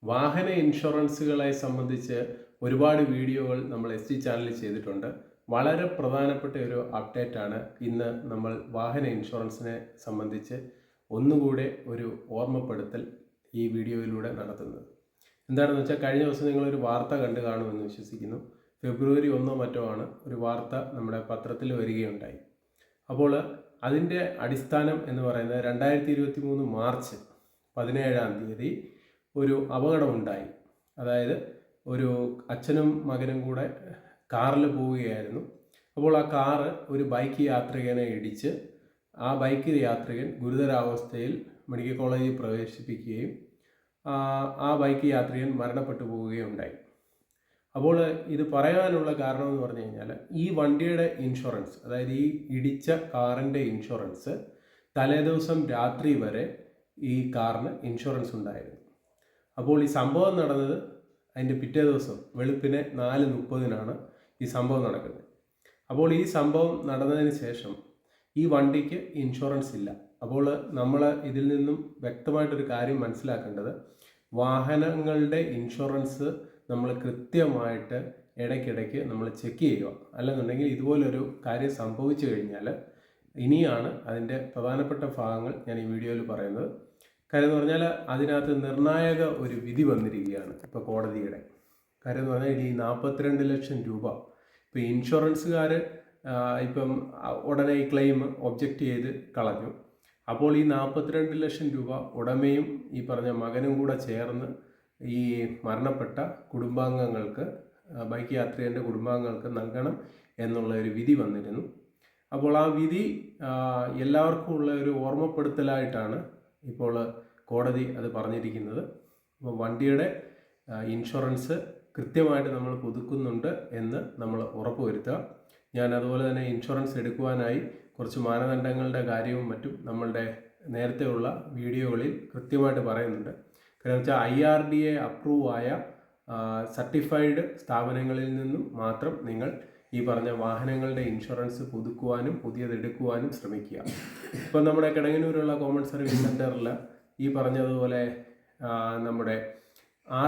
വാഹന ഇൻഷുറൻസുകളെ സംബന്ധിച്ച് ഒരുപാട് വീഡിയോകൾ നമ്മൾ ST ചാനലിൽ ചെയ്തിട്ടുണ്ട്. വളരെ പ്രധാനപ്പെട്ട ഒരു അപ്ഡേറ്റ് ആണ് ഇന്ന് നമ്മൾ വാഹന ഇൻഷുറൻസിനെ സംബന്ധിച്ച് ഒന്നുകൂടെ ഒരു ഓർമ്മപ്പെടുത്തൽ ഈ വീഡിയോയിലൂടെ നടത്തുന്നത്. എന്താണെന്ന് വെച്ചാൽ കഴിഞ്ഞ ദിവസം നിങ്ങളൊരു വാർത്ത കണ്ടു കാണുമെന്ന് വിശ്വസിക്കുന്നു. ഫെബ്രുവരി 1 മറ്റോ ആണ് ഒരു വാർത്ത നമ്മുടെ പത്രത്തിൽ വരികയുണ്ടായി. അപ്പോൾ അതിൻ്റെ അടിസ്ഥാനം എന്ന് പറയുന്നത് 2023 മാർച്ച് 17-ാം തീയതി ഒരു അപകടമുണ്ടായി. അതായത് ഒരു അച്ഛനും മകനും കൂടെ കാറിൽ പോവുകയായിരുന്നു. അപ്പോൾ ആ കാറ് ഒരു ബൈക്ക് യാത്രികനെ ഇടിച്ച് ആ ബൈക്ക് യാത്രികൻ ഗുരുതരാവസ്ഥയിൽ മെഡിക്കൽ കോളേജിൽ പ്രവേശിപ്പിക്കുകയും ആ ബൈക്ക് യാത്രികൻ മരണപ്പെട്ടു പോവുകയുണ്ടായി. അപ്പോൾ ഇത് പറയാനുള്ള കാരണം എന്ന് പറഞ്ഞു കഴിഞ്ഞാൽ ഈ വണ്ടിയുടെ ഇൻഷുറൻസ്, അതായത് ഈ ഇടിച്ച കാറിൻ്റെ ഇൻഷുറൻസ് തലേദിവസം രാത്രി വരെ ഈ കാറിന് ഇൻഷുറൻസ് ഉണ്ടായിരുന്നു. അപ്പോൾ ഈ സംഭവം നടന്നത് അതിൻ്റെ പിറ്റേ ദിവസം വെളുപ്പിനെ 4:30 ഈ സംഭവം നടക്കുന്നത്. അപ്പോൾ ഈ സംഭവം നടന്നതിന് ശേഷം ഈ വണ്ടിക്ക് ഇൻഷുറൻസ് ഇല്ല. അപ്പോൾ നമ്മൾ ഇതിൽ നിന്നും വ്യക്തമായിട്ടൊരു കാര്യം മനസ്സിലാക്കേണ്ടത്, വാഹനങ്ങളുടെ ഇൻഷുറൻസ് നമ്മൾ കൃത്യമായിട്ട് ഇടയ്ക്കിടയ്ക്ക് നമ്മൾ ചെക്ക് ചെയ്യുക. അല്ലെന്നുണ്ടെങ്കിൽ ഇതുപോലൊരു കാര്യം സംഭവിച്ചു കഴിഞ്ഞാൽ ഇനിയാണ് അതിൻ്റെ പ്രധാനപ്പെട്ട ഭാഗങ്ങൾ ഞാൻ ഈ വീഡിയോയിൽ പറയുന്നത്. കാര്യം എന്ന് പറഞ്ഞാൽ അതിനകത്ത് നിർണായക ഒരു വിധി വന്നിരിക്കുകയാണ് ഇപ്പോൾ കോടതിയുടെ. കാര്യം എന്ന് പറഞ്ഞാൽ ഈ 42 ലക്ഷം രൂപ ഇപ്പോൾ ഇൻഷുറൻസുകാർ ഇപ്പം ഉടനെ ഈ ക്ലെയിം ഒബ്ജക്റ്റ് ചെയ്ത് കളഞ്ഞു. അപ്പോൾ ഈ 42 ലക്ഷം രൂപ ഉടമയും ഈ പറഞ്ഞ മകനും കൂടെ ചേർന്ന് ഈ മരണപ്പെട്ട കുടുംബാംഗങ്ങൾക്ക്, ബൈക്ക് യാത്രികൻ്റെ കുടുംബാംഗങ്ങൾക്ക് നൽകണം എന്നുള്ള ഒരു വിധി വന്നിരുന്നു. അപ്പോൾ ആ വിധി എല്ലാവർക്കും ഉള്ള ഒരു ഓർമ്മപ്പെടുത്തലായിട്ടാണ് ഇപ്പോൾ കോടതി അത് പറഞ്ഞിരിക്കുന്നത്. അപ്പോൾ വണ്ടിയുടെ ഇൻഷുറൻസ് കൃത്യമായിട്ട് നമ്മൾ പുതുക്കുന്നുണ്ട് എന്ന് നമ്മൾ ഉറപ്പുവരുത്തുക. ഞാൻ അതുപോലെ തന്നെ ഇൻഷുറൻസ് എടുക്കുവാനായി കുറച്ച് മാനദണ്ഡങ്ങളുടെ കാര്യവും മറ്റും നമ്മളുടെ നേരത്തെയുള്ള വീഡിയോകളിൽ കൃത്യമായിട്ട് പറയുന്നുണ്ട്. കാരണം വെച്ചാൽ IRDA അപ്രൂവ് ആയ സർട്ടിഫൈഡ് സ്ഥാപനങ്ങളിൽ നിന്നും മാത്രം നിങ്ങൾ ഈ പറഞ്ഞ വാഹനങ്ങളുടെ ഇൻഷുറൻസ് പുതുക്കുവാനും പുതിയതെടുക്കുവാനും ശ്രമിക്കുക. ഇപ്പം നമ്മുടെ കിടങ്ങന്നൂരുള്ള കോമൺ സർവീസ് സെൻറ്ററിൽ ഈ പറഞ്ഞതുപോലെ നമ്മുടെ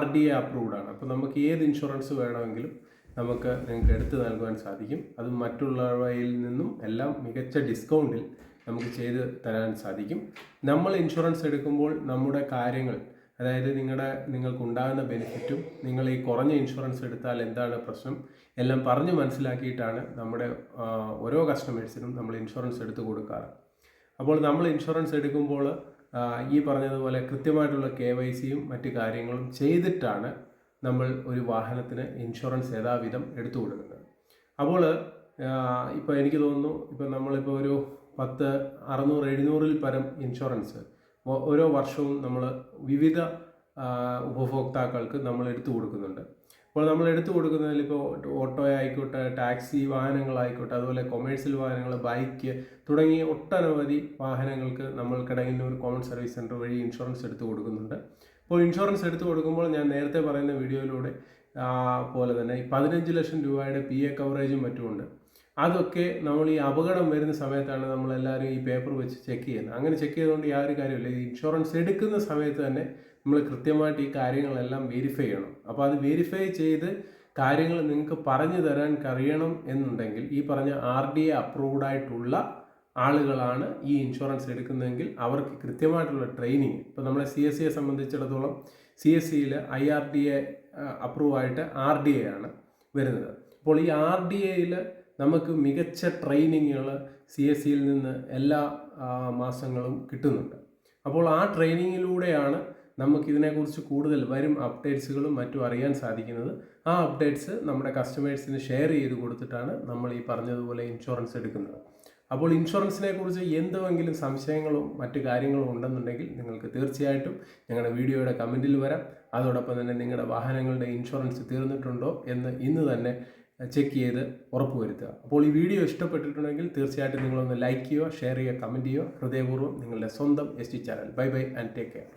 RDA അപ്രൂവ്ഡ് ആണ്. അപ്പോൾ നമുക്ക് ഏത് ഇൻഷുറൻസ് വേണമെങ്കിലും നമുക്ക് നിങ്ങൾക്ക് എടുത്തു നൽകുവാൻ സാധിക്കും. അത് മറ്റുള്ളവയിൽ നിന്നും എല്ലാം മികച്ച ഡിസ്കൗണ്ടിൽ നമുക്ക് ചെയ്ത് തരാൻ സാധിക്കും. നമ്മൾ ഇൻഷുറൻസ് എടുക്കുമ്പോൾ നമ്മുടെ കാര്യങ്ങൾ, അതായത് നിങ്ങൾക്കുണ്ടാകുന്ന ബെനിഫിറ്റും നിങ്ങൾ ഈ കുറഞ്ഞ ഇൻഷുറൻസ് എടുത്താൽ എന്താണ് പ്രശ്നം എല്ലാം പറഞ്ഞ് മനസ്സിലാക്കിയിട്ടാണ് നമ്മുടെ ഓരോ കസ്റ്റമേഴ്സിനും നമ്മൾ ഇൻഷുറൻസ് എടുത്ത് കൊടുക്കാറ്. അപ്പോൾ നമ്മൾ ഇൻഷുറൻസ് എടുക്കുമ്പോൾ ഈ പറഞ്ഞതുപോലെ കൃത്യമായിട്ടുള്ള KYCയും മറ്റു കാര്യങ്ങളും ചെയ്തിട്ടാണ് നമ്മൾ ഒരു വാഹനത്തിന് ഇൻഷുറൻസ് യഥാവിധം എടുത്തു കൊടുക്കുന്നത്. അപ്പോൾ ഇപ്പോൾ എനിക്ക് തോന്നുന്നു, ഇപ്പോൾ നമ്മളിപ്പോൾ ഒരു 10, 600, 700-ൽ പരം ഇൻഷുറൻസ് ഓരോ വർഷവും നമ്മൾ വിവിധ ഉപഭോക്താക്കൾക്ക് നമ്മൾ എടുത്തു കൊടുക്കുന്നുണ്ട്. അപ്പോൾ നമ്മൾ എടുത്തു കൊടുക്കുന്നതിൽ ഇപ്പോൾ ഓട്ടോ ആയിക്കോട്ടെ, ടാക്സി വാഹനങ്ങളായിക്കോട്ടെ, അതുപോലെ കൊമേഴ്സ്യൽ വാഹനങ്ങൾ, ബൈക്ക് തുടങ്ങിയ ഒട്ടനവധി വാഹനങ്ങൾക്ക് നമ്മൾ കിടങ്ങന്നൂർ കോമൺ സർവീസ് സെൻറ്റർ വഴി ഇൻഷുറൻസ് എടുത്തു കൊടുക്കുന്നുണ്ട്. അപ്പോൾ ഇൻഷുറൻസ് എടുത്തു കൊടുക്കുമ്പോൾ ഞാൻ നേരത്തെ പറയുന്ന വീഡിയോയിലൂടെ പോലെ തന്നെ ഈ 15 ലക്ഷം രൂപയുടെ PA കവറേജും മറ്റുമുണ്ട്. അതൊക്കെ നമ്മൾ ഈ അപകടം വരുന്ന സമയത്താണ് നമ്മളെല്ലാവരും ഈ പേപ്പർ വെച്ച് ചെക്ക് ചെയ്യുന്നത്. അങ്ങനെ ചെക്ക് ചെയ്തുകൊണ്ട് യാതൊരു കാര്യമില്ല. ഈ ഇൻഷുറൻസ് എടുക്കുന്ന സമയത്ത് തന്നെ നമ്മൾ കൃത്യമായിട്ട് ഈ കാര്യങ്ങളെല്ലാം വെരിഫൈ ചെയ്യണം. അപ്പോൾ അത് വെരിഫൈ ചെയ്ത് കാര്യങ്ങൾ നിങ്ങൾക്ക് പറഞ്ഞു തരാൻ കഴിയണം എന്നുണ്ടെങ്കിൽ ഈ പറഞ്ഞ RDA അപ്രൂവ്ഡ് ആയിട്ടുള്ള ആളുകളാണ് ഈ ഇൻഷുറൻസ് എടുക്കുന്നതെങ്കിൽ അവർക്ക് കൃത്യമായിട്ടുള്ള ട്രെയിനിങ്, ഇപ്പോൾ നമ്മളെ CSCയെ സംബന്ധിച്ചിടത്തോളം CSCയിൽ IRDA അപ്രൂവ് ആയിട്ട് RDA ആണ് വരുന്നത്. അപ്പോൾ ഈ RDAയിൽ നമുക്ക് മികച്ച ട്രെയിനിങ്ങുകൾ CSCയിൽ നിന്ന് എല്ലാ മാസങ്ങളും കിട്ടുന്നുണ്ട്. അപ്പോൾ ആ ട്രെയിനിങ്ങിലൂടെയാണ് നമുക്കിതിനെക്കുറിച്ച് കൂടുതൽ വരും അപ്ഡേറ്റ്സുകളും മറ്റും അറിയാൻ സാധിക്കുന്നത്. ആ അപ്ഡേറ്റ്സ് നമ്മുടെ കസ്റ്റമേഴ്സിന് ഷെയർ ചെയ്ത് കൊടുത്തിട്ടാണ് നമ്മൾ ഈ പറഞ്ഞതുപോലെ ഇൻഷുറൻസ് എടുക്കുന്നത്. അപ്പോൾ ഇൻഷുറൻസിനെ കുറിച്ച് എന്തെങ്കിലും സംശയങ്ങളോ മറ്റു കാര്യങ്ങളോ ഉണ്ടെന്നുണ്ടെങ്കിൽ നിങ്ങൾക്ക് തീർച്ചയായിട്ടും ഞങ്ങളുടെ വീഡിയോയുടെ കമൻറ്റിൽ വരാം. അതോടൊപ്പം തന്നെ നിങ്ങളുടെ വാഹനങ്ങളുടെ ഇൻഷുറൻസ് തീർന്നിട്ടുണ്ടോ എന്ന് ഇന്ന് തന്നെ ചെക്ക് ചെയ്ത് ഉറപ്പുവരുത്തുക. അപ്പോൾ ഈ വീഡിയോ ഇഷ്ടപ്പെട്ടിട്ടുണ്ടെങ്കിൽ തീർച്ചയായിട്ടും നിങ്ങളൊന്ന് ലൈക്ക് ചെയ്യുക, ഷെയർ ചെയ്യുക, കമൻറ്റ് ചെയ്യുക. ഹൃദയപൂർവ്വം നിങ്ങളുടെ സ്വന്തം ST channel. Bye bye and take care.